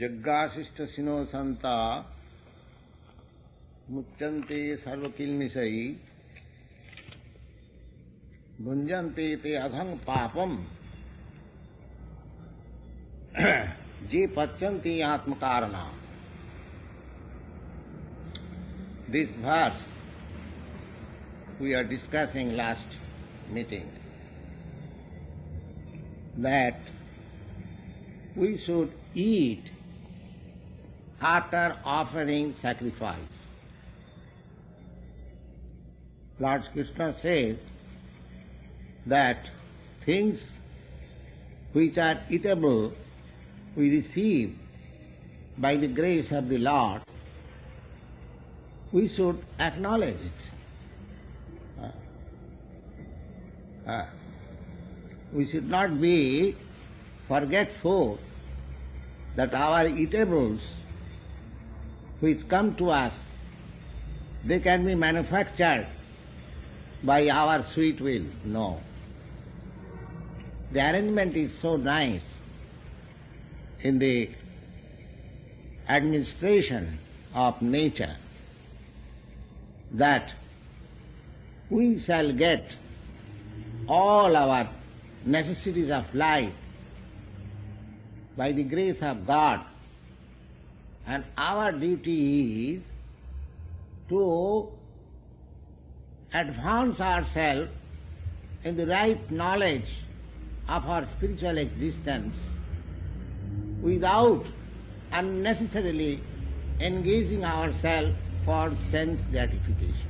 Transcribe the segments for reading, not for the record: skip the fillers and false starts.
जग्गाशिष्टसिनो सन्ता मुच्यन्ते सर्वकिल्बिषै भुञ्जन्ते ते अघं पापम जे पच्यन्ते आत्मकारणां. This verse we are discussing last meeting, that we should eat after offering sacrifice. Lord Krishna says that things which are eatable we receive by the grace of the Lord, we should acknowledge it. We should not be forgetful that our eatables which come to us, they can be manufactured by our sweet will. No. The arrangement is so nice in the administration of nature that we shall get all our necessities of life by the grace of God, and our duty is to advance ourselves in the right knowledge of our spiritual existence without unnecessarily engaging ourselves for sense gratification.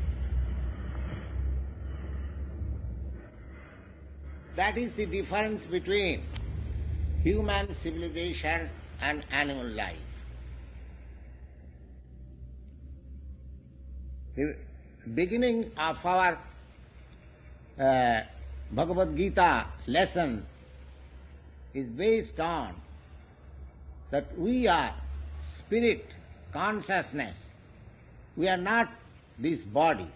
That is the difference between human civilization and animal life. The beginning of our Bhagavad Gita lesson is based on that we are spirit, consciousness. We are not this body.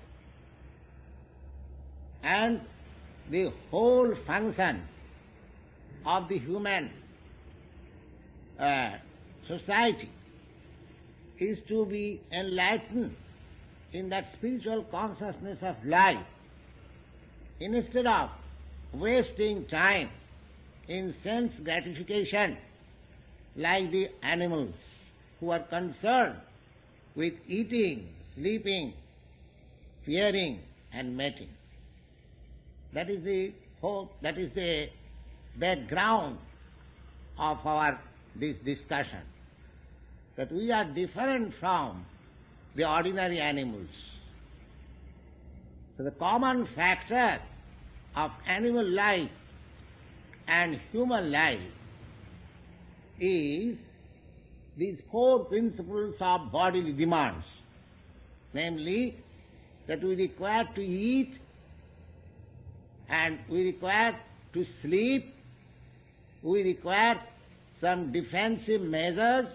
And the whole function of the human society is to be enlightened in that spiritual consciousness of life, instead of wasting time in sense gratification like the animals who are concerned with eating, sleeping, fearing and mating. That is the hope, that is the background of this discussion, that we are different from the ordinary animals. So the common factor of animal life and human life is these four principles of bodily demands, namely that we require to eat and we require to sleep, we require some defensive measures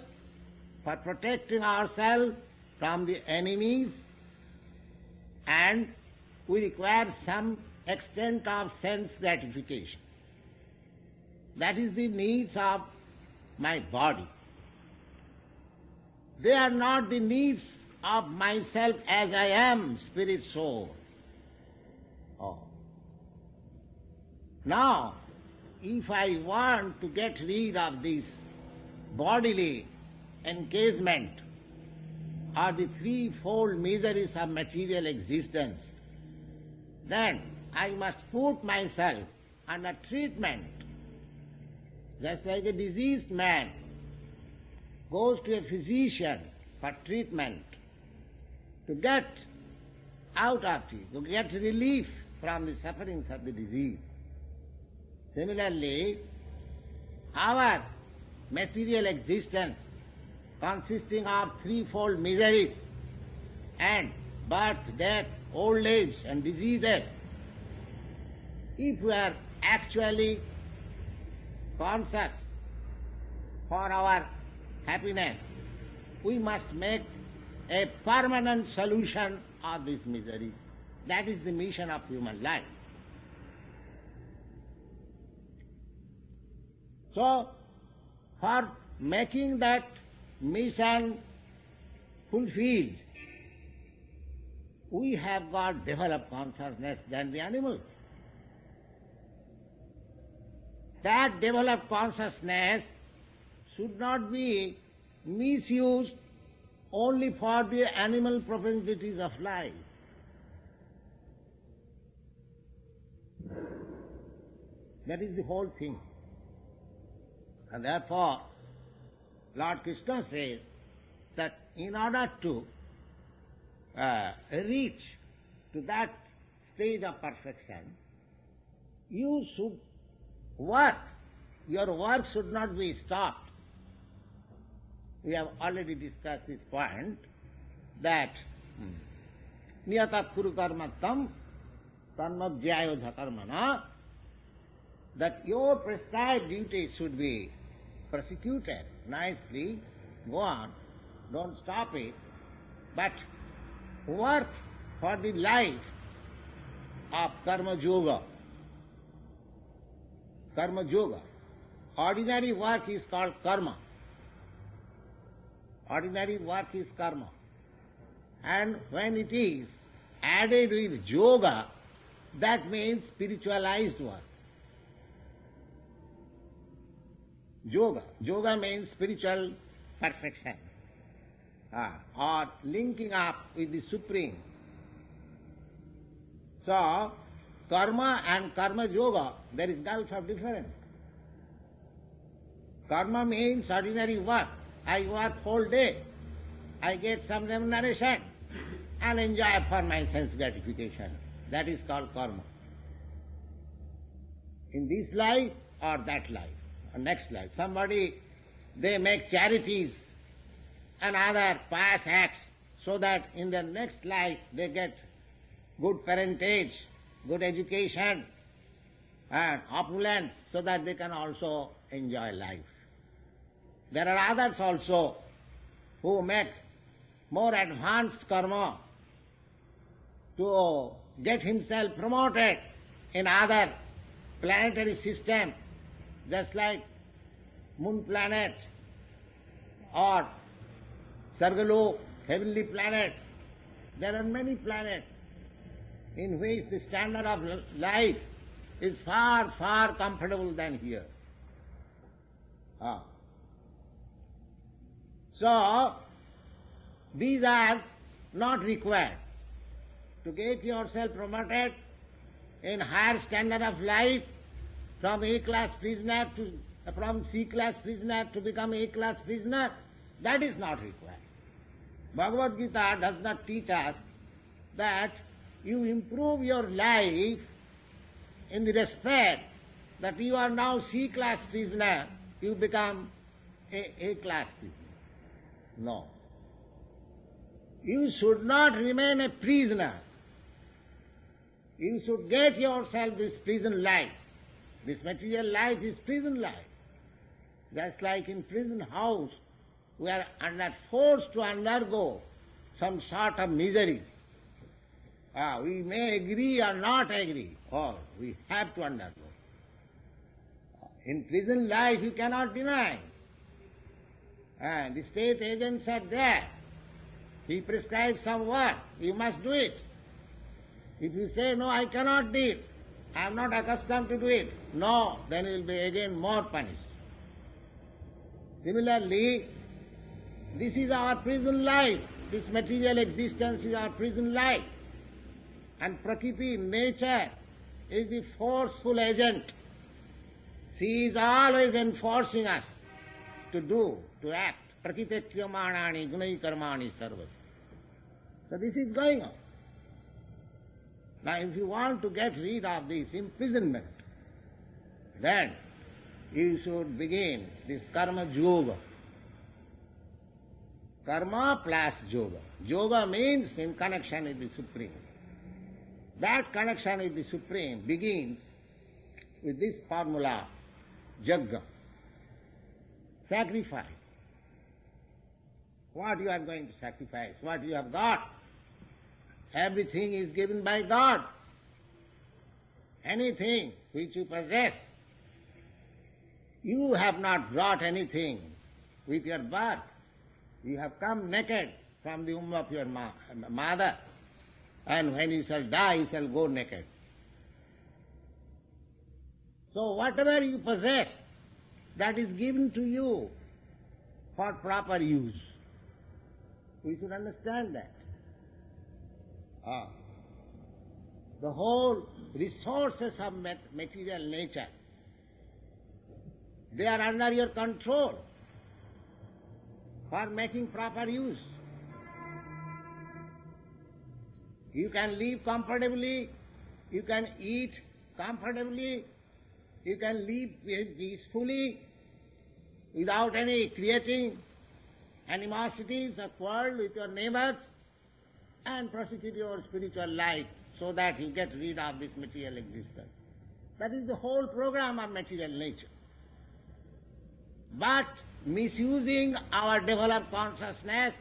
for protecting ourselves from the enemies, and we require some extent of sense gratification. That is the needs of my body. They are not the needs of myself as I am, spirit soul. Oh. Now, if I want to get rid of this bodily encasement or the threefold miseries of material existence, then I must put myself under treatment. Just like a diseased man goes to a physician for treatment to get out of it, to get relief from the sufferings of the disease. Similarly, our material existence consisting of threefold miseries and birth, death, old age and diseases, if we are actually conscious for our happiness, we must make a permanent solution of these miseries. That is the mission of human life. So, for making that mission fulfilled, we have got developed consciousness than the animals. That developed consciousness should not be misused only for the animal propensities of life. That is the whole thing. And therefore, Lord Krishna says that in order to reach to that stage of perfection, you should work. Your work should not be stopped. We have already discussed this point that niyatat kuru karma tam tanmadhyayo dharmana, that your prescribed duties should be prosecuted nicely, go on, don't stop it, but work for the life of karma yoga. Karma yoga. Ordinary work is called karma. Ordinary work is karma. And when it is added with yoga, that means spiritualized work. Yoga. Yoga means spiritual perfection, or linking up with the Supreme. So, karma and karma yoga, there is gulf of difference. Karma means ordinary work. I work whole day. I get some remuneration and enjoy for my sense gratification. That is called karma. In this life or that life, or next life. Somebody, they make charities and other pious acts so that in their next life they get good parentage, good education and opulence so that they can also enjoy life. There are others also who make more advanced karma to get himself promoted in other planetary system, just like moon planet or Sargalok, heavenly planet. There are many planets in which the standard of life is far, far comfortable than here. So, these are not required. To get yourself promoted in higher standard of life, from A-class prisoner to, from C-class prisoner to become A-class prisoner, that is not required. Bhagavad Gita does not teach us that you improve your life in the respect that you are now C-class prisoner, you become A-class prisoner. No. You should not remain a prisoner. You should get yourself this prison life. This material life is prison life. Just like in prison house, we are forced to undergo some sort of miseries. We may agree or not agree, or we have to undergo. In prison life you cannot deny. The state agents are there. He prescribes some work, you must do it. If you say, no, I cannot do it, I am not accustomed to do it, no, then you will be again more punished. Similarly, this is our prison life. This material existence is our prison life. And Prakriti, nature, is the forceful agent. She is always enforcing us to do, to act. Prakriti kriyamanani gunai karmani sarvas. So this is going on. Now if you want to get rid of this imprisonment, then you should begin this karma yoga. Karma plus yoga. Yoga means in connection with the Supreme. That connection with the Supreme begins with this formula, jagga, sacrifice. What you are going to sacrifice? What you have got? Everything is given by God. Anything which you possess, you have not brought anything with your birth. You have come naked from the womb of your mother, and when you shall die, you shall go naked. So whatever you possess, that is given to you for proper use. We should understand that. The whole resources of material nature, they are under your control for making proper use. You can live comfortably, you can eat comfortably, you can live peacefully without any creating animosities or quarrel with your neighbors, and prosecute your spiritual life so that you get rid of this material existence. That is the whole program of material nature. But misusing our developed consciousness,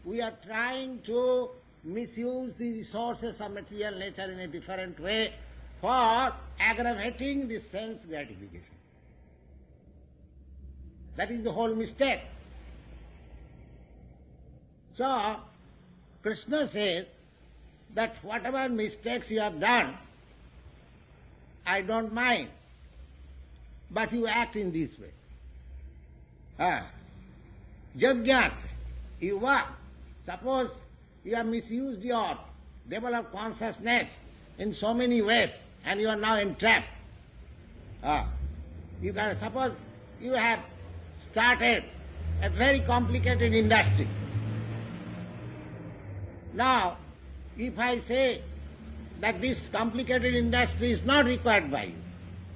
we are trying to misuse the resources of material nature in a different way for aggravating the sense gratification. That is the whole mistake. So, Krishna says that whatever mistakes you have done, I don't mind, but you act in this way. Jagyat, you work. Suppose you have misused your developed consciousness in so many ways, and you are now entrapped. Suppose you have started a very complicated industry. Now, if I say that this complicated industry is not required by you,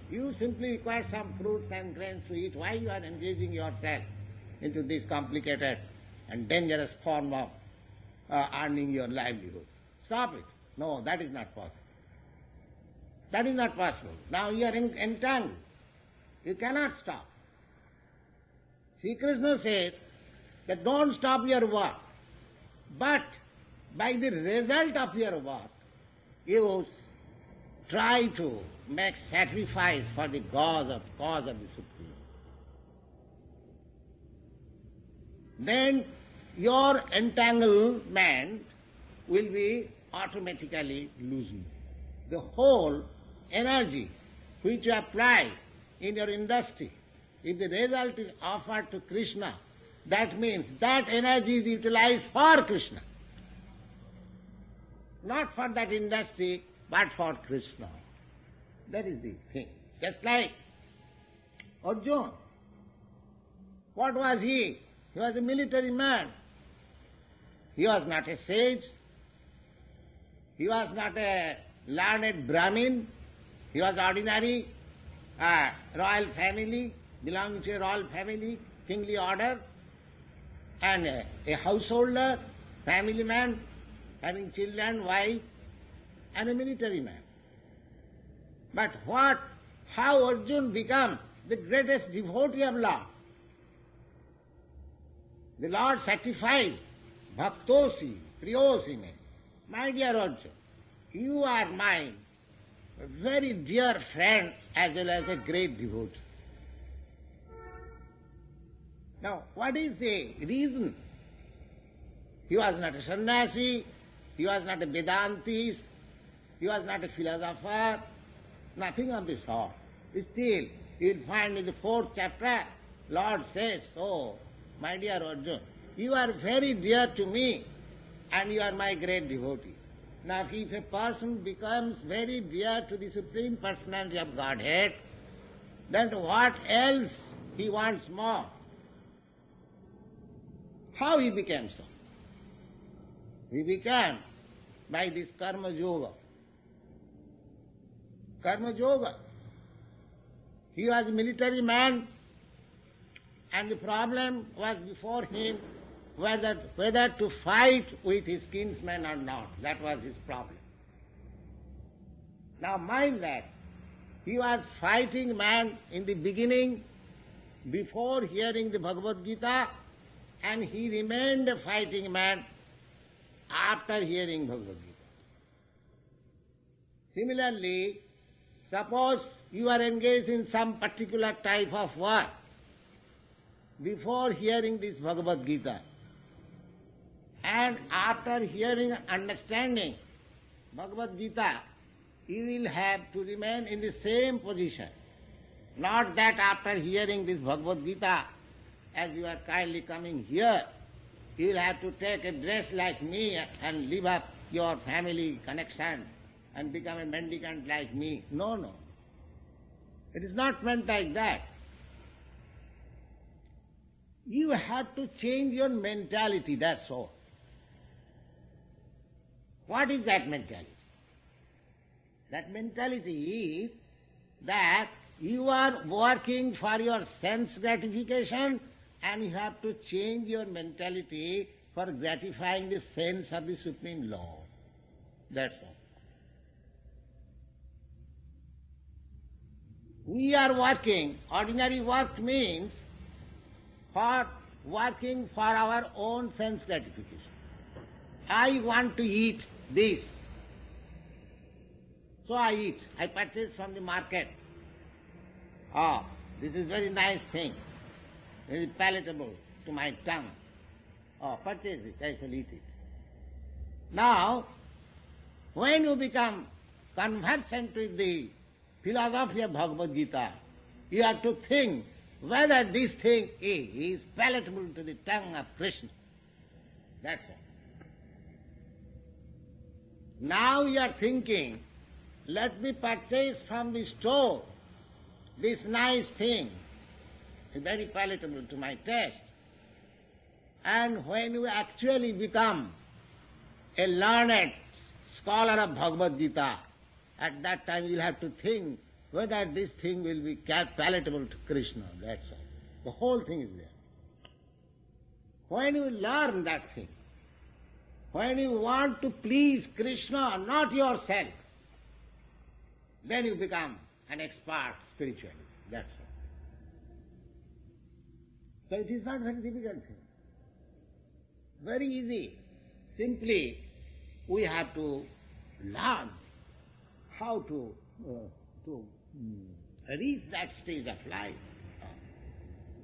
you simply require some fruits and grains to eat, why you are engaging yourself into this complicated and dangerous form of earning your livelihood? Stop it. No, that is not possible. That is not possible. Now you are entangled. You cannot stop. Sri Krishna says that don't stop your work, but by the result of your work, you try to make sacrifice for the cause of the Supreme. Then your entanglement will be automatically loosened. The whole energy which you apply in your industry, if the result is offered to Krishna, that means that energy is utilized for Krishna. Not for that industry, but for Krishna. That is the thing. Just like Arjuna. What was he? He was a military man. He was not a sage. He was not a learned Brahmin. He was ordinary royal family, belonging to a royal family, kingly order, and a householder, family man, having children, wife, and a military man. But how Arjuna became the greatest devotee of Lord? The Lord sacrificed, bhaktosi, priyosi me. My dear Arjuna, you are my very dear friend as well as a great devotee. Now, what is the reason? He was not a sannyasi, he was not a Vedantist, he was not a philosopher, nothing of the sort. Still, you will find in the 4th chapter, Lord says, "Oh, my dear Arjuna, you are very dear to me and you are my great devotee." Now, if a person becomes very dear to the Supreme Personality of Godhead, then what else he wants more? How he became so? He became by this karma yoga. Karma yoga. He was a military man, and the problem was before him whether to fight with his kinsmen or not. That was his problem. Now mind that he was fighting man in the beginning before hearing the Bhagavad Gita, and he remained a fighting man after hearing Bhagavad Gita. Similarly, suppose you are engaged in some particular type of work before hearing this Bhagavad Gita, And after hearing and understanding Bhagavad Gita, you will have to remain in the same position. Not that after hearing this Bhagavad Gita, as you are kindly coming here, you will have to take a dress like me and leave up your family connection and become a mendicant like me. No, no. It is not meant like that. You have to change your mentality, that's all. What is that mentality? That mentality is that you are working for your sense gratification and you have to change your mentality for gratifying the sense of the Supreme Law. That's all. We are working, ordinary work means for working for our own sense gratification. I want to eat this, so I eat. I purchase from the market. Oh, this is very nice thing, very palatable to my tongue. Oh, purchase it, I shall eat it. Now, when you become conversant with the philosophy of Bhagavad Gita, you have to think whether this thing is palatable to the tongue of Krishna. That's all. Now you are thinking, let me purchase from the store this nice thing, is very palatable to my taste. And when you actually become a learned scholar of Bhagavad Gita, at that time you will have to think whether this thing will be palatable to Krishna, that's all. The whole thing is there. When you learn that thing, when you want to please Krishna, not yourself, then you become an expert spiritualist, that's all. So it is not a very difficult thing. Very easy. Simply, we have to learn how to reach that stage of life.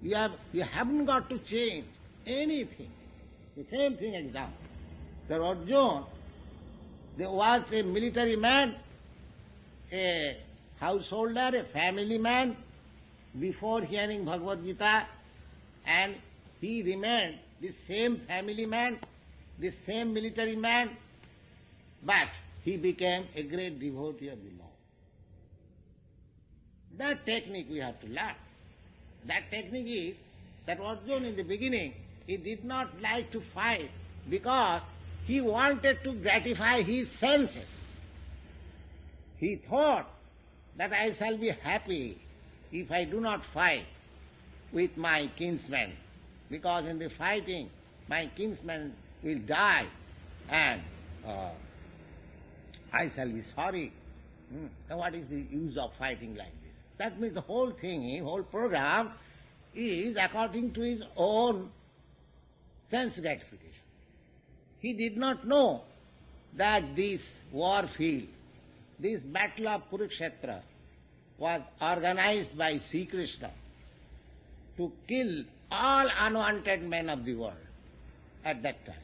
You haven't got to change anything. The same thing example. Sir Arjuna, there was a military man, a householder, a family man, before hearing Bhagavad Gita, and he remained the same family man, the same military man, but he became a great devotee of the Lord. That technique we have to learn. That technique is that Arjuna in the beginning, he did not like to fight because he wanted to gratify his senses. He thought that I shall be happy if I do not fight with my kinsmen, because in the fighting my kinsmen will die and I shall be sorry. Now what is the use of fighting like this? That means the whole thing, whole program is according to his own sense gratification. He did not know that this war field, this battle of Kurukshetra, was organized by Sri Krishna to kill all unwanted men of the world at that time.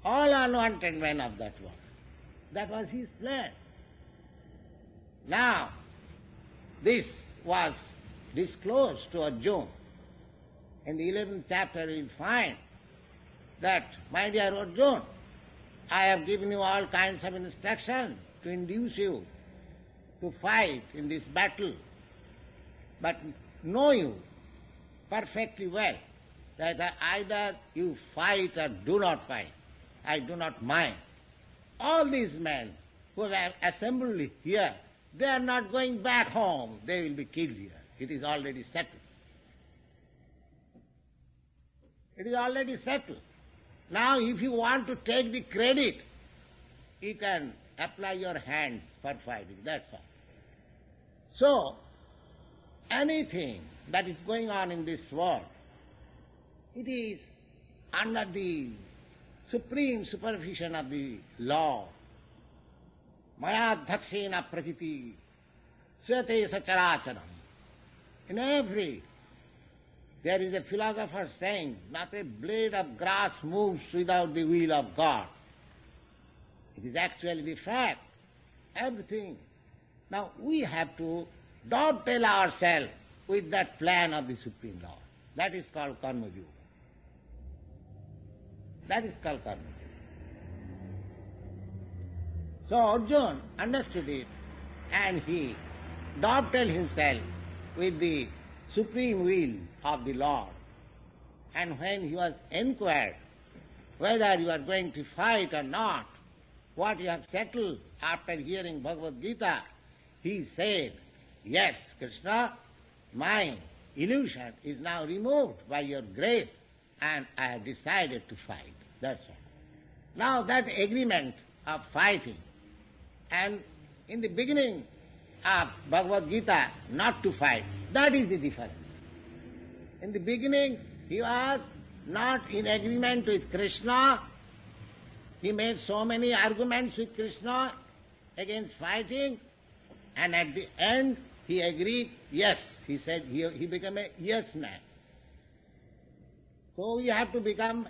All unwanted men of that world. That was his plan. Now, this was disclosed to Arjuna. In the 11th chapter we will find that, my dear Arjuna, I have given you all kinds of instruction to induce you to fight in this battle. But know you perfectly well that either you fight or do not fight, I do not mind. All these men who have assembled here, they are not going back home. They will be killed here. It is already settled. It is already settled. Now if you want to take the credit, you can apply your hands for fighting, that's all. So, anything that is going on in this world, it is under the supreme supervision of the law. Maya dhakshena prakriti swate sacharacharam. In every There is a philosopher saying, not a blade of grass moves without the will of God. It is actually the fact. Everything. Now we have to dovetail ourselves with that plan of the Supreme Lord. That is called Karma Yoga. That is called Karma Yoga. So Arjuna understood it and he dovetailed himself with the supreme will of the Lord. And when he was inquired whether you are going to fight or not, what you have settled after hearing Bhagavad Gita, he said, yes, Krishna, my illusion is now removed by your grace and I have decided to fight. That's all. Now that agreement of fighting, and in the beginning of Bhagavad Gita not to fight, that is the difference. In the beginning he was not in agreement with Krishna. He made so many arguments with Krishna against fighting, and at the end he agreed, yes, he said, he became a yes man. So we have to become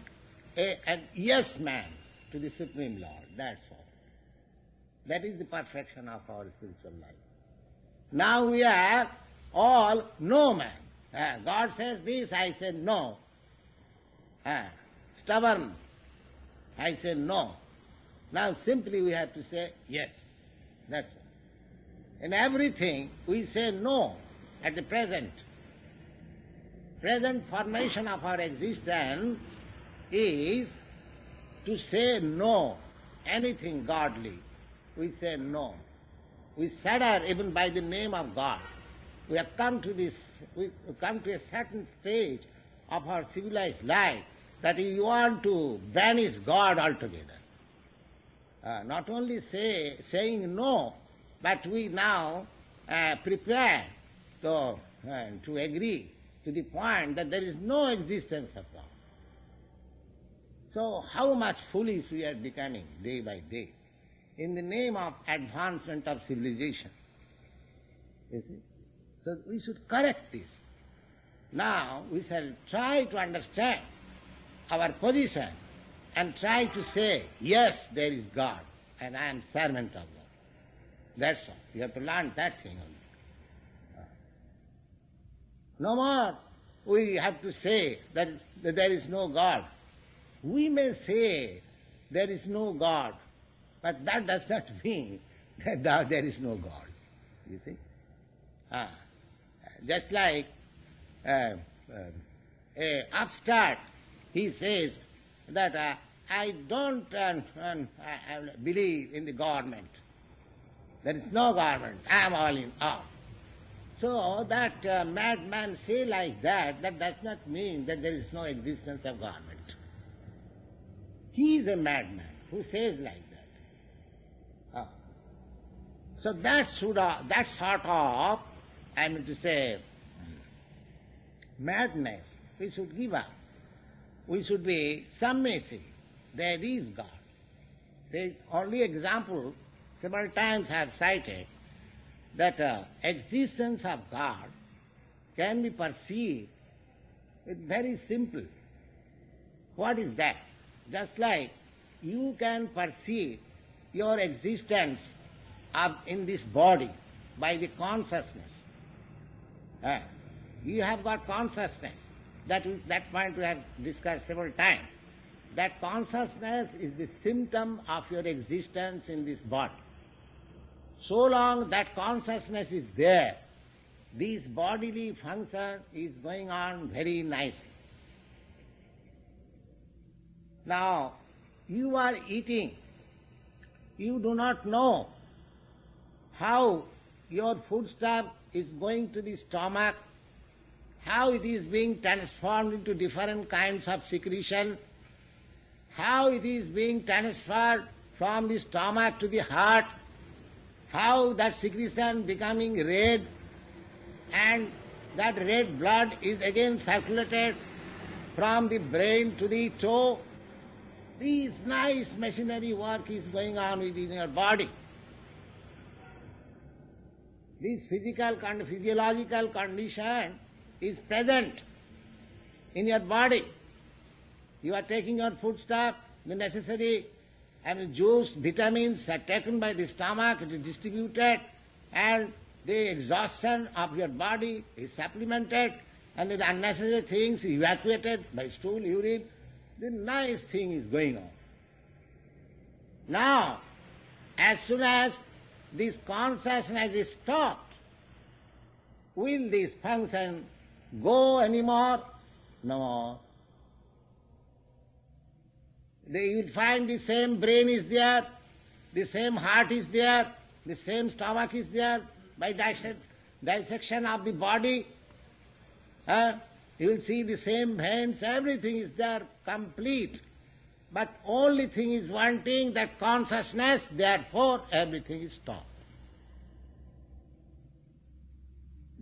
an yes man to the Supreme Lord, that's all. That is the perfection of our spiritual life. Now we are all no man. God says this, I say no. Stubborn, I say no. Now simply we have to say yes. That's all. In everything we say no at the present. Present formation of our existence is to say no. Anything godly, we say no. We shudder even by the name of God. We have come to a certain stage of our civilized life that we want to banish God altogether. Not only saying no, but we now prepare to agree to the point that there is no existence of God. So how much foolish we are becoming day by day in the name of advancement of civilization. You see? So we should correct this. Now we shall try to understand our position and try to say, yes, there is God and I am servant of God. That's all. You have to learn that thing only. No more we have to say that there is no God. We may say there is no God, but that does not mean that there is no God. You see? Just like a upstart, he says that I don't believe in the government. There is no government. I am all in all. So that madman say like that does not mean that there is no existence of government. He is a madman who says like that. So that sort of, I mean to say, madness we should give up. We should be submissive. There is God. The only example several times I have cited that existence of God can be perceived. It's very simple. What is that? Just like you can perceive your existence in this body by the consciousness. You have got consciousness. That point we have discussed several times. That consciousness is the symptom of your existence in this body. So long that consciousness is there, this bodily function is going on very nicely. Now, you are eating. You do not know how your foodstuff is going to the stomach, how it is being transformed into different kinds of secretion, how it is being transferred from the stomach to the heart, how that secretion becoming red, and that red blood is again circulated from the brain to the toe. This nice machinery work is going on within your body. This physiological condition is present. in your body. You are taking your foodstuff, the necessary juice, vitamins are taken by the stomach, it is distributed, and the exhaustion of your body is supplemented, and the unnecessary things evacuated by stool, urine. The nice thing is going on. Now, as soon as this consciousness is stopped, will this function go anymore? No. You will find the same brain is there, the same heart is there, the same stomach is there. By dissection of the body, you will see the same veins, everything is there, complete. But only thing is wanting that consciousness, therefore everything is stopped.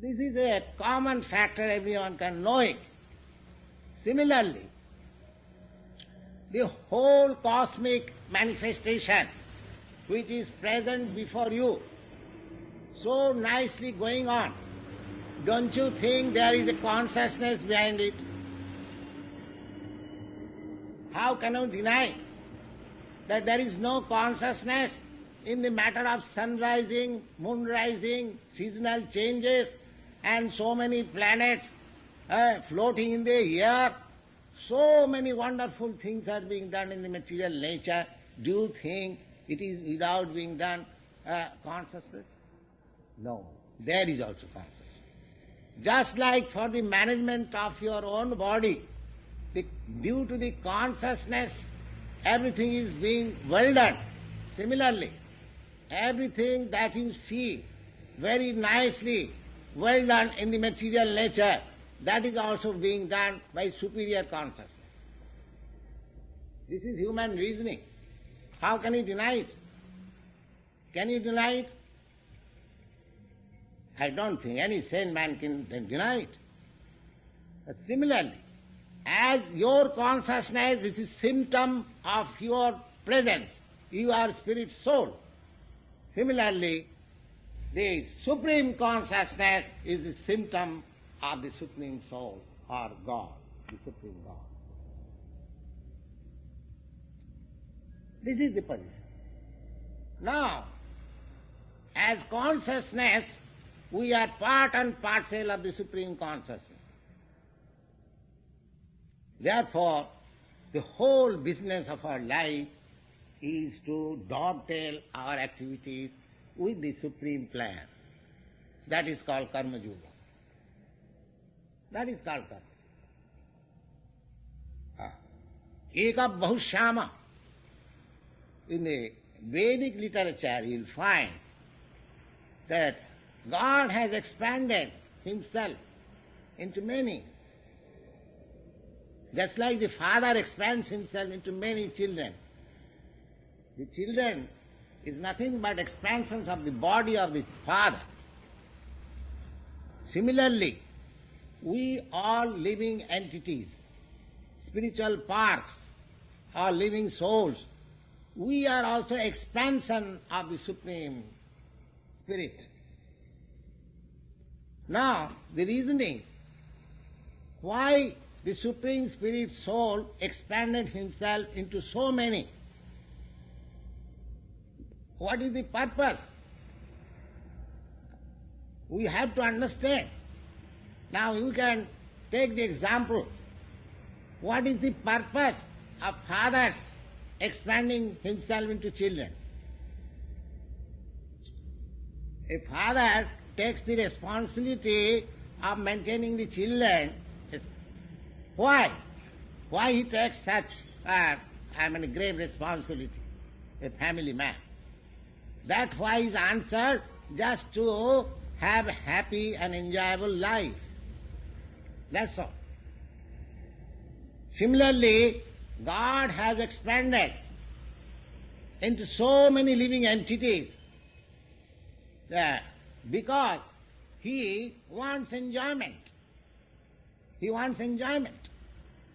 This is a common factor, everyone can know it. Similarly, the whole cosmic manifestation which is present before you, so nicely going on, don't you think there is a consciousness behind it? How can you deny that there is no consciousness in the matter of sun rising, moon rising, seasonal changes, and so many planets floating in the air? So many wonderful things are being done in the material nature. Do you think it is without being done consciousness? No, there is also consciousness. Just like for the management of your own body, due to the consciousness, everything is being well done. Similarly, everything that you see very nicely well done in the material nature, that is also being done by superior consciousness. This is human reasoning. How can you deny it? Can you deny it? I don't think any sane man can deny it. But similarly, as your consciousness is a symptom of your presence, you are spirit soul. Similarly, the supreme consciousness is the symptom of the supreme soul or God, the supreme God. This is the position. Now, as consciousness, we are part and parcel of the supreme consciousness. Therefore, the whole business of our life is to dovetail our activities with the supreme plan. That is called karma yoga. That is called karma. Eka bahushyama. In the Vedic literature you will find that God has expanded himself into many. Just like the father expands himself into many children. The children is nothing but expansions of the body of the father. Similarly, we all living entities, spiritual parts, or living souls, we are also expansion of the Supreme Spirit. Now, the reason is, why the Supreme Spirit soul expanded himself into so many? What is the purpose? We have to understand. Now you can take the example. What is the purpose of fathers expanding himself into children? A father takes the responsibility of maintaining the children. Why? Why he takes such grave responsibility? A family man. That why is answered just to have a happy and enjoyable life. That's all. Similarly, God has expanded into so many living entities because He wants enjoyment. He wants enjoyment.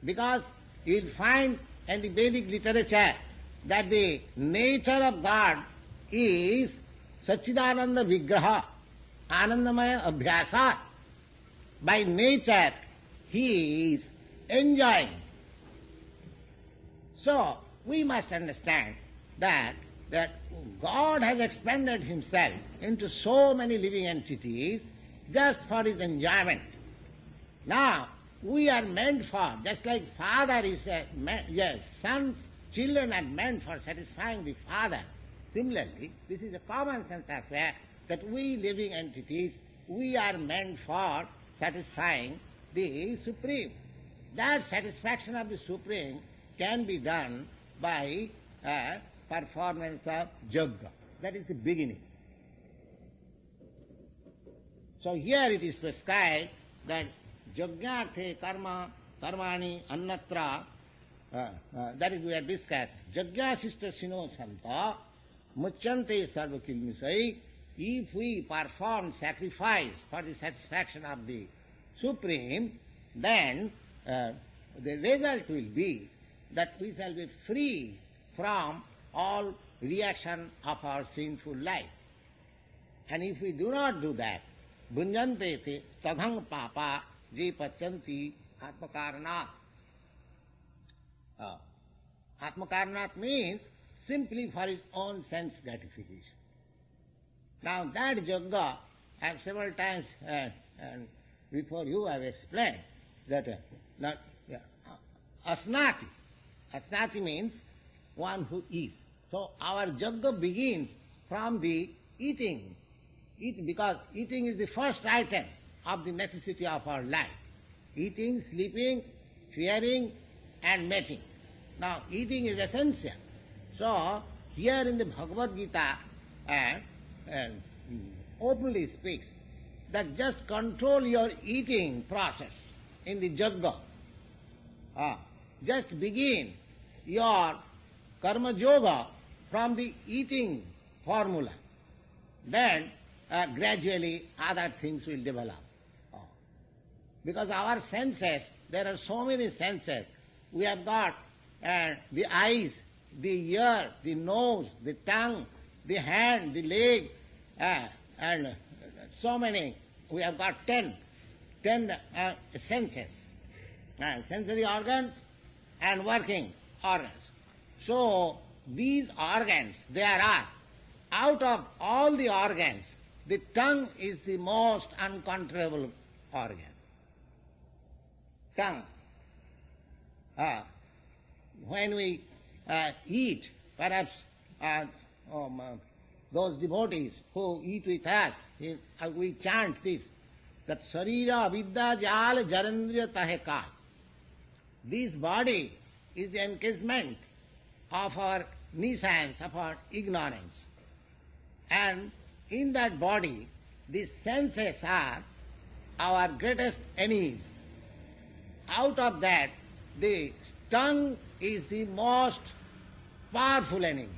Because you will find in the Vedic literature that the nature of God is Satchidananda Vigraha, Anandamaya Abhyasa. By nature, He is enjoying. So, we must understand that God has expanded himself into so many living entities just for his enjoyment. Now, we are meant for, just like father is sons, children are meant for satisfying the father. Similarly, this is a common sense affair that we living entities, we are meant for satisfying the Supreme. That satisfaction of the Supreme can be done by performance of Yajna. That is the beginning. So here it is prescribed that Yajnarthe karma karmani annatra, that is we have discussed. Yajnasista sino santa muchante sarvakilmisai. If we perform sacrifice for the satisfaction of the Supreme, then the result will be that we shall be free from all reaction of our sinful life. And if we do not do that, bhunjante te tadhang papa je pachanti atmakaranat. Atmakaranat means simply for his own sense gratification. Now that Yajna, I have several times and before you I have explained that asnati. Asnati means one who eats. So our Yajna begins from the eating. Because eating is the first item of the necessity of our life. Eating, sleeping, fearing and mating. Now eating is essential. So here in the Bhagavad Gita openly speaks that just control your eating process in the Yajna. Just begin your karma yoga from the eating formula. Then gradually other things will develop. Because our senses, there are so many senses. We have got the eyes, the ear, the nose, the tongue, the hand, the leg, and so many. We have got 10 senses, sensory organs and working organs. So these organs, there are, out of all the organs, the tongue is the most uncontrollable organ. Tongue. When we eat, perhaps those devotees who eat with us, we chant this, that Sarira Avidya Jal Jarandriya Taheka. This body is the encasement of our nescience, of our ignorance. And in that body, the senses are our greatest enemies. Out of that, the tongue is the most powerful enemy.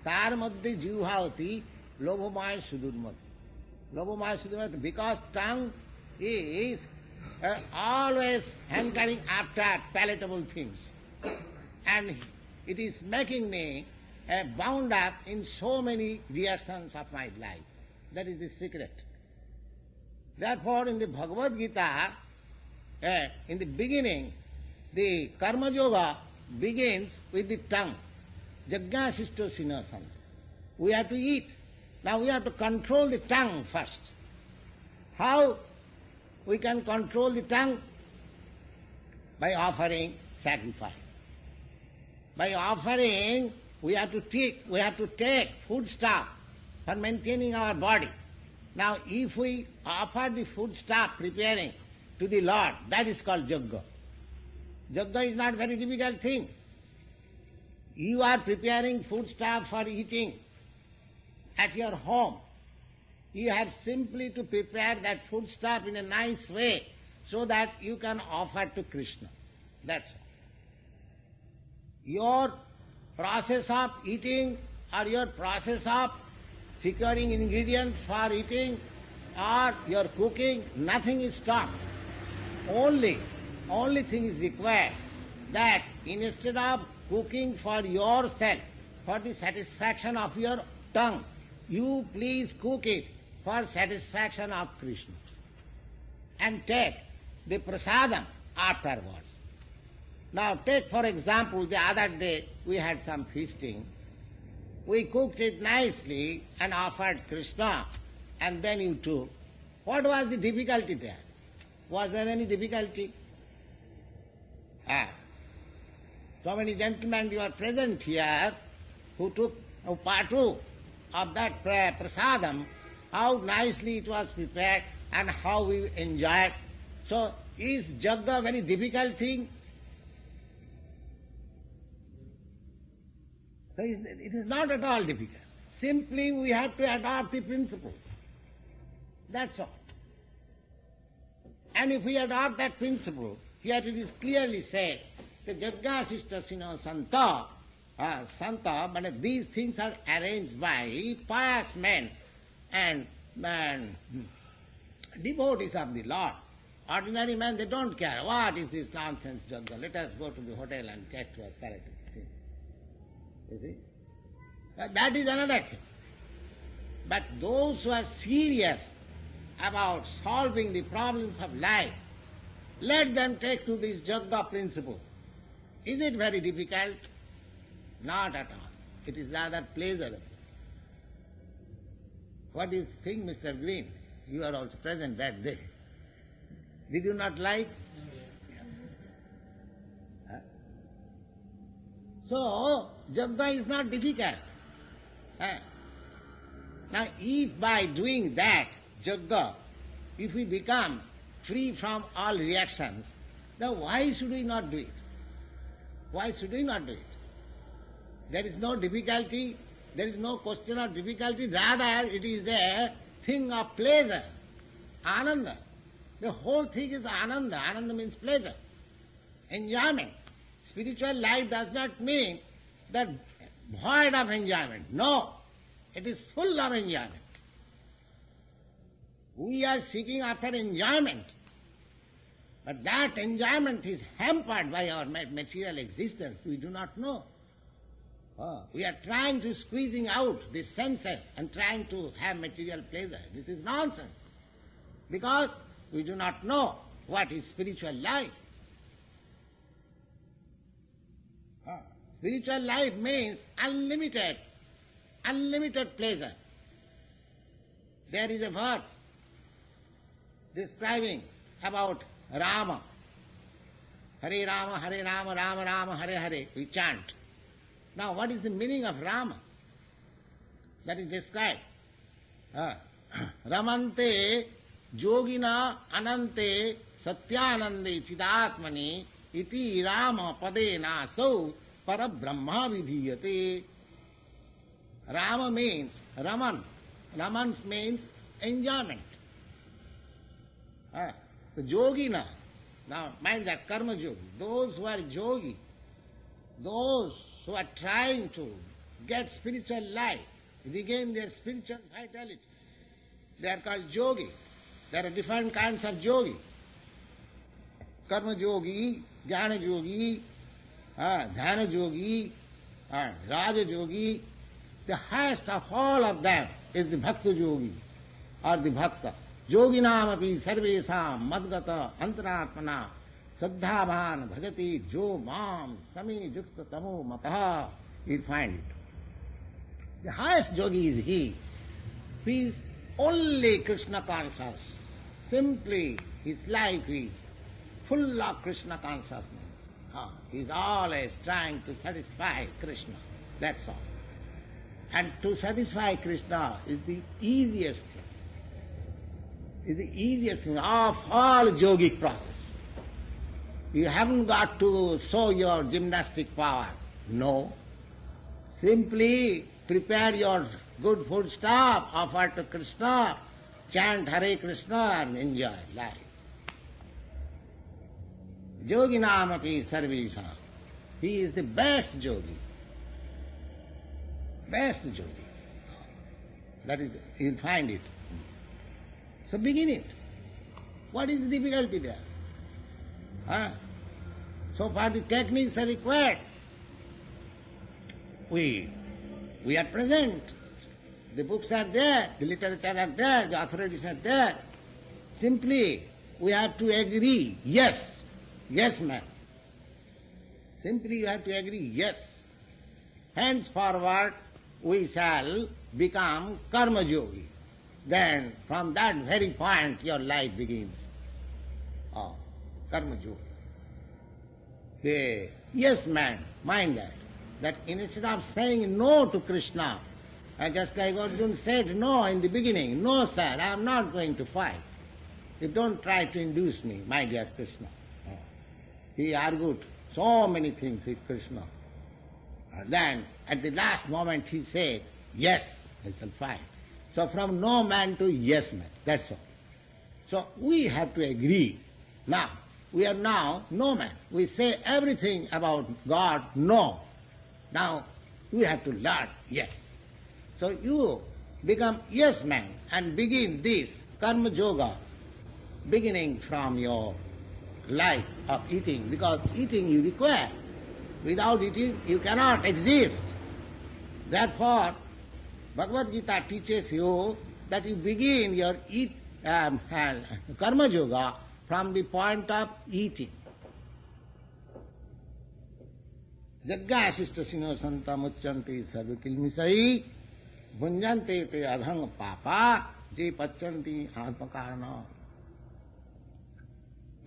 Tar madhye jivhavati lobhamaya sudurmati. Lobhamaya sudurmati, because tongue is always hankering after palatable things. And it is making me bound up in so many reactions of my life. That is the secret. Therefore, in the Bhagavad Gita, in the beginning, the Karma Yoga begins with the tongue. Yajnasista sino santa. We have to eat. Now we have to control the tongue first. How we can control the tongue? By offering sacrifice. By offering, we have to take food stuff for maintaining our body. Now if we offer the food stuff preparing to the Lord, that is called Yajna. Yajna is not a very difficult thing. You are preparing food stuff for eating at your home. You have simply to prepare that food stuff in a nice way so that you can offer to Krishna. That's all. Your process of eating or your process of securing ingredients for eating or your cooking, nothing is stopped. Only thing is required that instead of cooking for yourself, for the satisfaction of your tongue, you please cook it for satisfaction of Krishna. And take the prasadam afterwards. Now take for example, the other day we had some feasting. We cooked it nicely and offered Krishna, and then you took. What was the difficulty there? Was there any difficulty? So many gentlemen you are present here who partook of that prasadam, how nicely it was prepared and how we enjoyed. So is Jagga a very difficult thing? So it is not at all difficult. Simply we have to adopt the principle. That's all. And if we adopt that principle, here it is clearly said, the Jagga Sistasino Santa, Santa, but these things are arranged by pious men and devotees of the Lord. Ordinary men, they don't care. What is this nonsense Jagga? Let us go to the hotel and get to a parrot. You see? That is another thing. But those who are serious about solving the problems of life, let them take to this Jagga principle. Is it very difficult? Not at all. It is rather pleasurable. What do you think, Mr. Green? You are also present that day. Did you not like? So, Jagga is not difficult. Now, if by doing that, Jagga, if we become free from all reactions, then why should we not do it? Why should we not do it? There is no difficulty, there is no question of difficulty, rather it is a thing of pleasure, ananda. The whole thing is ananda. Ananda means pleasure, enjoyment. Spiritual life does not mean that void of enjoyment. No, it is full of enjoyment. We are seeking after enjoyment, but that enjoyment is hampered by our material existence. We do not know. We are trying to squeezing out the senses and trying to have material pleasure. This is nonsense, because we do not know what is spiritual life. Spiritual life means unlimited pleasure. There is a verse describing about Rama. Hare Rama, Hare Rama, Rama Rama, Hare Hare. We chant. Now what is the meaning of Rama? That is described. Ramante Jogina Anante Satyanande Chidatmani Iti Rama Padena So Parabrahma Vidhiyate. Rama means Raman. Raman means enjoyment. The Yogina, now mind that, karma yogi, those who are yogi, those who are trying to get spiritual life, regain their spiritual vitality, they are called yogi. There are different kinds of yogi. Karma yogi, jnana yogi, dhyana yogi, raja yogi. The highest of all of them is the bhakta yogi or the bhakta. Yoginam api sarvesam madgata antaratmana saddhavan bhajati jo mam sami yukta tamo mataha. You find it. The highest yogi is he who is only Krishna conscious. Simply his life is full of Krishna consciousness. He is always trying to satisfy Krishna. That's all. And to satisfy Krishna is the easiest thing. Is the easiest thing of all yogic process. You haven't got to show your gymnastic power. No. Simply prepare your good food stuff, offer to Krishna, chant Hare Krishna and enjoy life. Yoginam api sarvesam. He is the best yogi. Best yogi. That is, you'll find it. So begin it. What is the difficulty there? So far the techniques are required. We are present. The books are there, the literature are there, the authorities are there. Simply we have to agree, yes, yes man. Simply you have to agree, yes. Henceforward we shall become karma yogi. Then from that very point your life begins. Oh, karma yogi. Yes man, mind that. That instead of saying no to Krishna, just like Arjuna said no in the beginning, no sir, I am not going to fight. You don't try to induce me, my dear Krishna. He argued so many things with Krishna. And then at the last moment he said, yes, I shall fight. So from no man to yes man, that's all. So we have to agree. Now, we are now no man. We say everything about God, no. Now, we have to learn yes. So you become yes man and begin this karma yoga, beginning from your life of eating, because eating you require. Without eating you cannot exist. Therefore, Bhagavad Gita teaches you that you begin your karma yoga from the point of eating. Jagga asista sino santa muchanti sarvakilmisai bhunjante te adhang papa je pachanti atmakarana.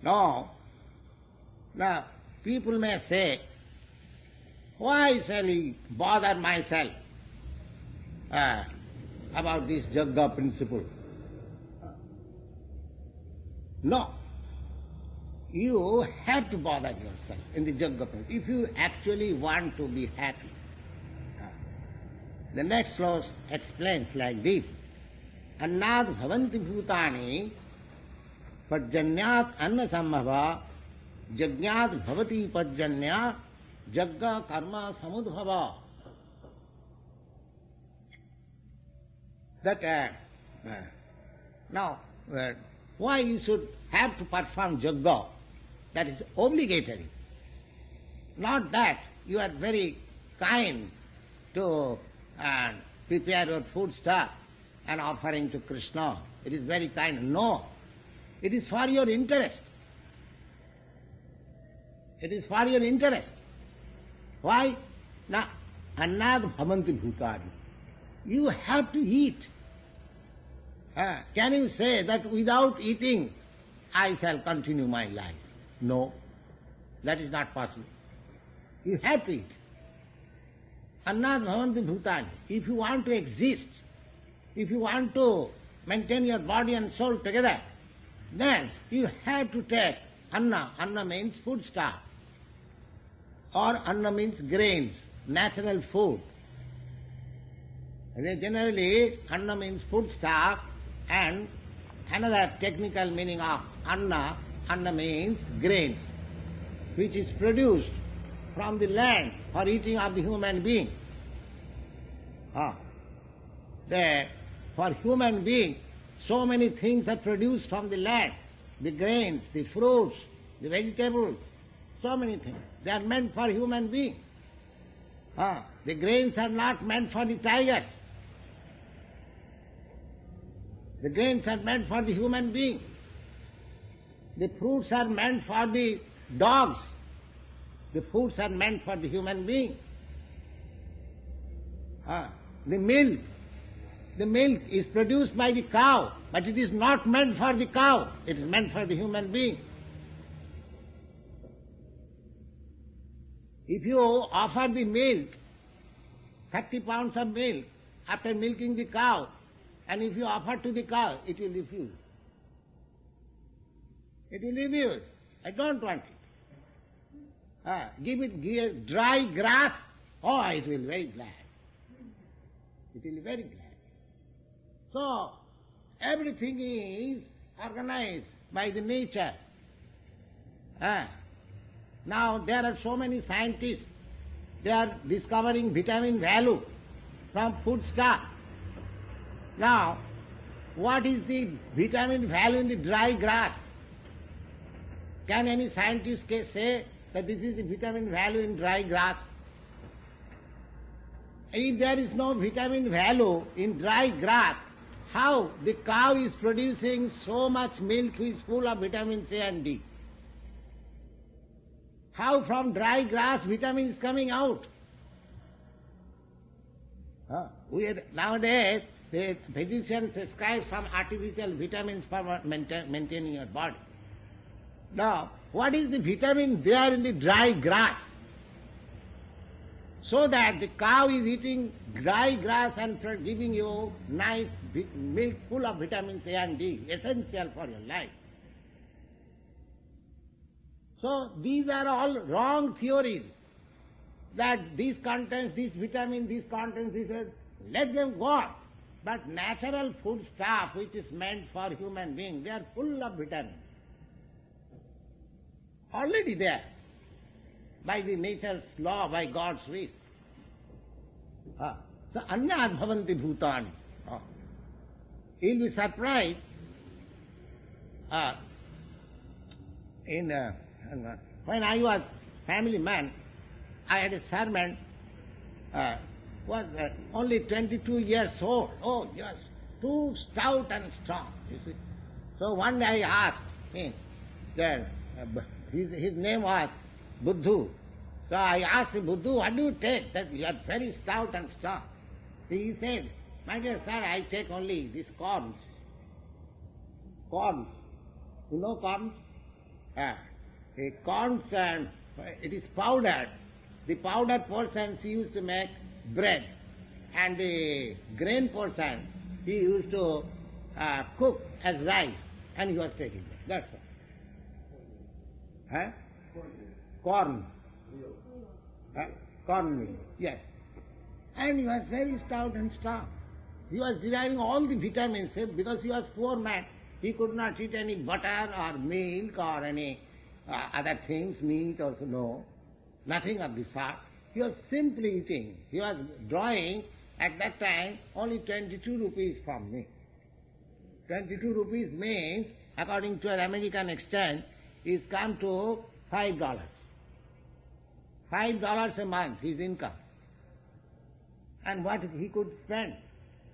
Now, people may say, why shall I bother myself about this Jagga principle? No. You have to bother yourself in the Jagga principle if you actually want to be happy. The next clause explains like this. Annad bhavanti bhutani pajjanyat anna sambhava jagnyat bhavati pajjanya jagga karma samudbhava. That now, why you should have to perform jagga? That is obligatory. Not that you are very kind to prepare your food stuff and offering to Krishna. It is very kind. No. It is for your interest. It is for your interest. Why? Now, annad bhavanti bhutani. You have to eat. Can you say that without eating I shall continue my life? No, that is not possible. You have to eat. Annad bhavanti bhutani. If you want to exist, if you want to maintain your body and soul together, then you have to take anna. Anna means food stuff. Or anna means grains, natural food. Generally, anna means food stuff, and another technical meaning of anna means grains, which is produced from the land for eating of the human being. For human being, so many things are produced from the land. The grains, the fruits, the vegetables, so many things. They are meant for human being. The grains are not meant for the tigers. The grains are meant for the human being. The fruits are meant for the dogs. The fruits are meant for the human being. The milk is produced by the cow, but it is not meant for the cow. It is meant for the human being. If you offer the milk, 30 pounds of milk, after milking the cow, and if you offer to the cow, it will refuse. It will refuse. I don't want it. Give it dry grass, oh, it will be very glad. It will be very glad. So, everything is organized by the nature. Now, there are so many scientists, they are discovering vitamin value from food stuff. Now, what is the vitamin value in the dry grass? Can any scientist say that this is the vitamin value in dry grass? If there is no vitamin value in dry grass, how the cow is producing so much milk which is full of vitamin C and D? How from dry grass vitamin is coming out? Nowadays, the physician prescribes some artificial vitamins for maintaining your body. Now, what is the vitamin there in the dry grass? So that the cow is eating dry grass and giving you nice milk full of vitamins A and D, essential for your life. So these are all wrong theories, that this contains this vitamin, this contains this, let them go on. But natural food stuff which is meant for human beings, they are full of vitamins. Already there, by the nature's law, by God's wish. So anyad bhavanti bhutani. You'll be surprised when I was family man, I had a servant, was only 22 years old. Oh, yes, too stout and strong, you see. So one day I asked him, that his name was Buddhu. So I asked him, Buddhu, what do you take that you are very stout and strong? He said, my dear sir, I take only these corns. Corns. You know corns? Corns, and it is powdered. The powdered portion he used to make bread, and the grain portion he used to cook as rice, and he was taking that. That's all. Corn. Corn, yes. And he was very stout and strong. He was deriving all the vitamins, because he was poor man. He could not eat any butter or milk or any other things, meat also, no. Nothing of the sort. He was simply eating. He was drawing at that time only 22 rupees from me. 22 rupees means, according to an American exchange, is come to $5. $5 a month, his income. And what he could spend.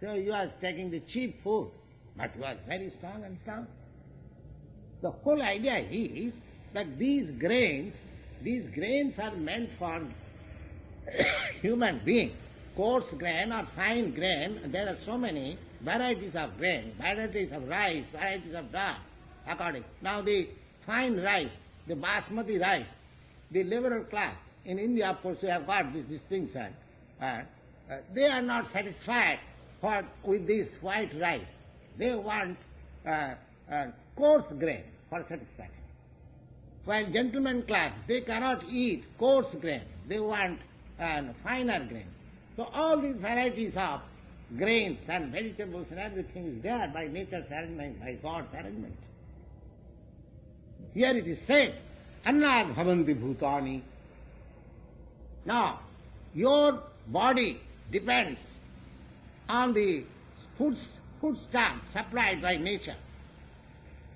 So he was taking the cheap food, but he was very strong and sound. The whole idea is that these grains are meant for human being. Coarse grain or fine grain, there are so many varieties of grain, varieties of rice, varieties of dal, according. Now the fine rice, the basmati rice, the liberal class, in India of course we have got this distinction, they are not satisfied with this white rice. They want coarse grain for satisfaction. While gentleman class, they cannot eat coarse grain. They want finer grain. So all these varieties of grains and vegetables and everything is there by nature's arrangement, by God's arrangement. Here it is said, Annad bhavanti bhutani. Now, your body depends on the food stuff supplied by nature.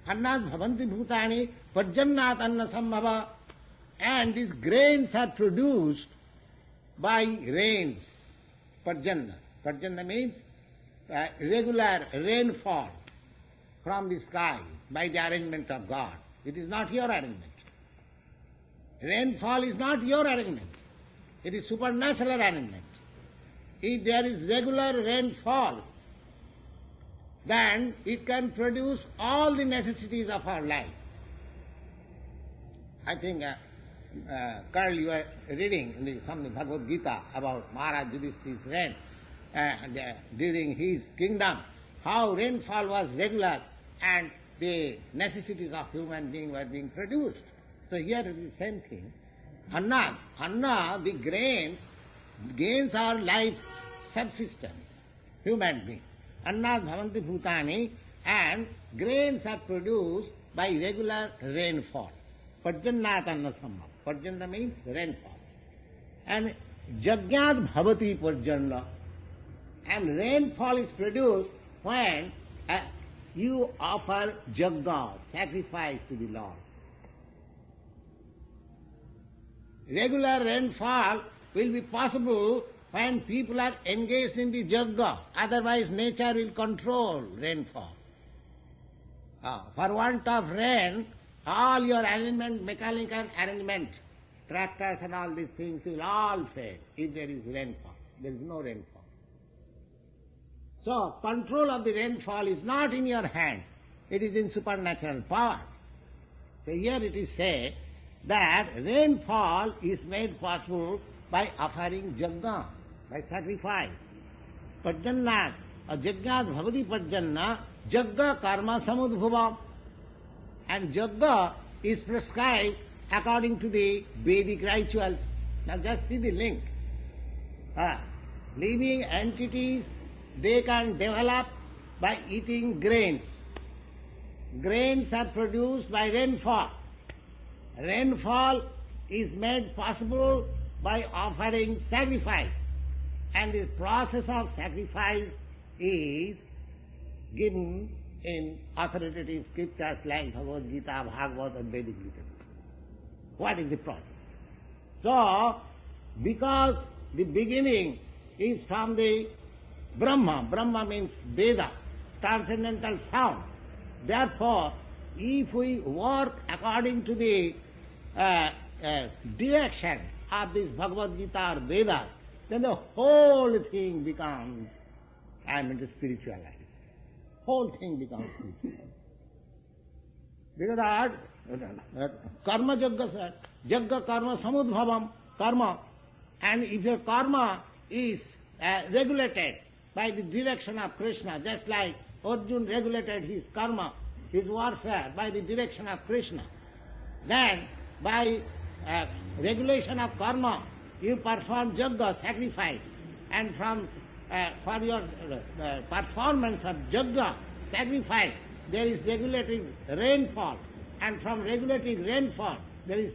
Annad bhavanti bhutani parjannat anna sambhava. And these grains are produced by rains. Parjanna. Parjanna means regular rainfall from the sky by the arrangement of God. It is not your arrangement. Rainfall is not your arrangement. It is supernatural arrangement. If there is regular rainfall, then it can produce all the necessities of our life. I think, Carl, you are reading from the Bhagavad Gita about Maharaj Yudhishthira's reign during his kingdom, how rainfall was regular and the necessities of human beings were being produced. So here it is the same thing. Anna, the grains are life subsistence, human being. Annad bhavanti bhutani, and grains are produced by regular rainfall. Parjannat anna sambhava. Parjanna means rainfall. And jagyat bhavati parjanna. And rainfall is produced when you offer jagga, sacrifice to the Lord. Regular rainfall will be possible when people are engaged in the jagga. Otherwise nature will control rainfall. For want of rain, all your arrangement, mechanical arrangement, tractors and all these things will all fail if there is rainfall. There is no rainfall. So, control of the rainfall is not in your hand. It is in supernatural power. So here it is said that rainfall is made possible by offering yajna, by sacrifice. Pajannat, yajnat bhavati pajanna, yajna karma samudbhavam. And yajna is prescribed according to the Vedic rituals. Now just see the link. Living entities, they can develop by eating grains. Grains are produced by rainfall. Rainfall is made possible by offering sacrifice. And this process of sacrifice is given in authoritative scriptures like Bhagavad Gita, Bhagavad and Vedic literature. What is the process? So, because the beginning is from the Brahma. Brahma means Veda, transcendental sound. Therefore, if we work according to the direction of this Bhagavad Gita or Vedas, then the whole thing becomes, spiritualized. Whole thing becomes spiritual. Because karma yajna karma samudbhavam, karma. And if your karma is regulated by the direction of Krishna, just like Arjuna regulated his karma, his warfare by the direction of Krishna, then by regulation of karma, you perform yajna, sacrifice, and for your performance of yajna, sacrifice, there is regulating rainfall, and from regulating rainfall, there is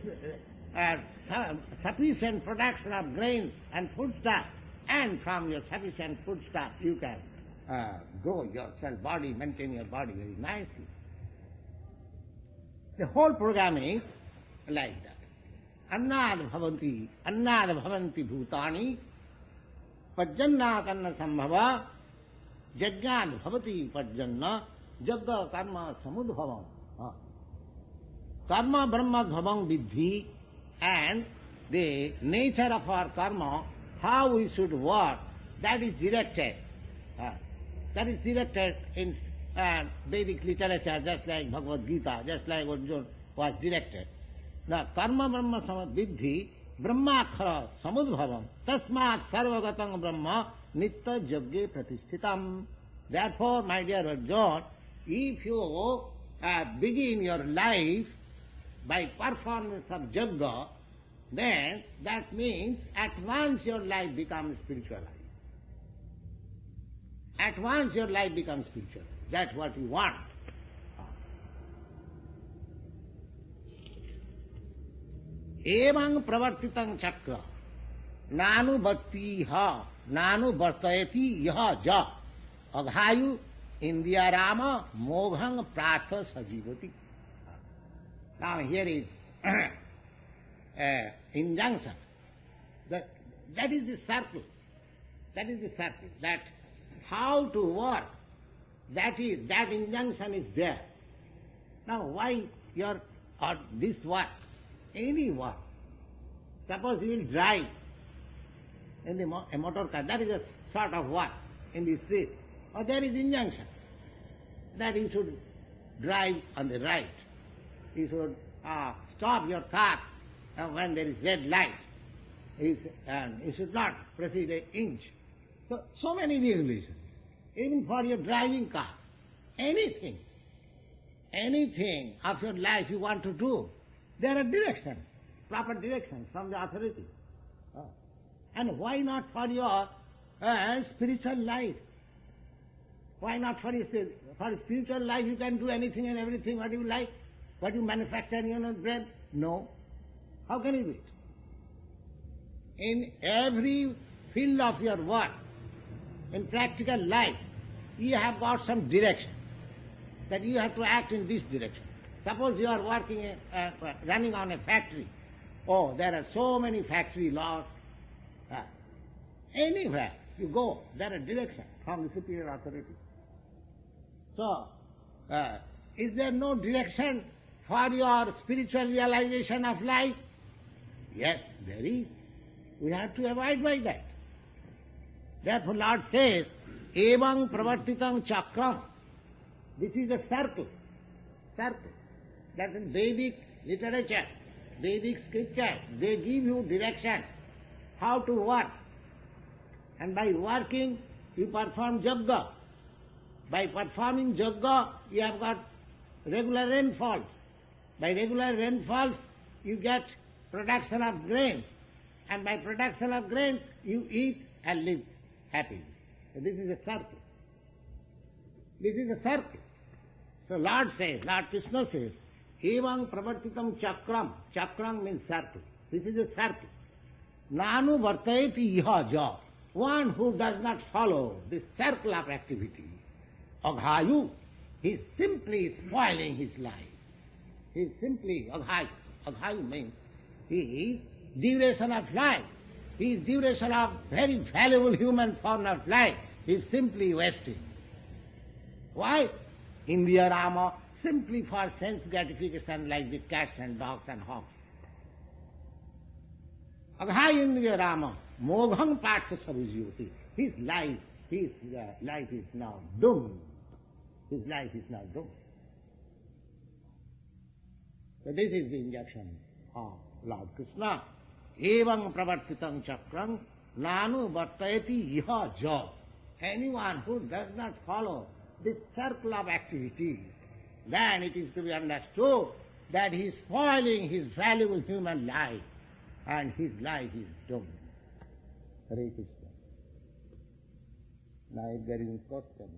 sufficient production of grains and foodstuff, and from your sufficient foodstuff, you can grow yourself, body, maintain your body very nicely. The whole program is like that. Annad bhavanti bhutani, pajannat anna sambhava, yajnad bhavati pajanna, yajna karma samudbhavam. Karma brahma bhavam vidhi, and the nature of our karma, how we should work, that is directed. That is directed in Vedic literature, just like Bhagavad Gita, just like Arjuna was directed. Now, karma brahma samudvidhi, brahmakhara samudbhavam, tasmat sarvagatang brahma nitta yajne pratishthitam. Therefore, my dear Arjuna, if you begin your life by performance of yajna, then that means at once your life becomes spiritual life. At once your life becomes spiritual. That's what you want. Evang pravartitang chakra, nanu bhattiha, nanu bhartayati yaha ja, aghayu indiyarama mobhang pratha sajivati. Now here is injunction. That is the circle. That is the circle. That how to work, that injunction is there. Now why this work, any work, suppose you will drive in a motor car, that is a sort of work in the street, or there is injunction that you should drive on the right. You should stop your car when there is red light. You should not proceed an inch. So many regulations. Even for your driving car, anything of your life you want to do, there are directions, proper directions from the authorities. And why not for your spiritual life? Why not for spiritual life you can do anything and everything what you like, what you manufacture in your brain? No. How can you do it? In every field of your work, in practical life, you have got some direction, that you have to act in this direction. Suppose you are working, running on a factory. Oh, there are so many factory laws. Anywhere you go, there are directions from the superior authority. So, is there no direction for your spiritual realization of life? Yes, there is. We have to abide by that. Therefore Lord says, Evang pravartitam chakram. This is a circle. Circle. That is Vedic literature, Vedic scripture. They give you direction how to work. And by working, you perform yajna. By performing yajna, you have got regular rainfalls. By regular rainfalls, you get production of grains. And by production of grains, you eat and live happily. So this is a circle. This is a circle. So Lord Krishna says, Evang pravartitam chakram. Chakram means circle. This is a circle. Nanu vartayati iha ja. One who does not follow this circle of activity, aghayu, he is simply spoiling his life. He is simply aghayu. Aghayu means he is duration of life. He is duration of very valuable human form of life. He is simply wasting. Why? Indriya Rama, simply for sense gratification like the cats and dogs and hogs. Aghayu Indriya Rama, mogham partha sarujyoti. His life is now doomed. His life is now doomed. So this is the injunction of Lord Krishna. Evang pravartitam chakram nanu vartayati iha ja. Anyone who does not follow this circle of activities, then it is to be understood that he is spoiling his valuable human life, and his life is doomed. Hare Krishna. Now if there is a question.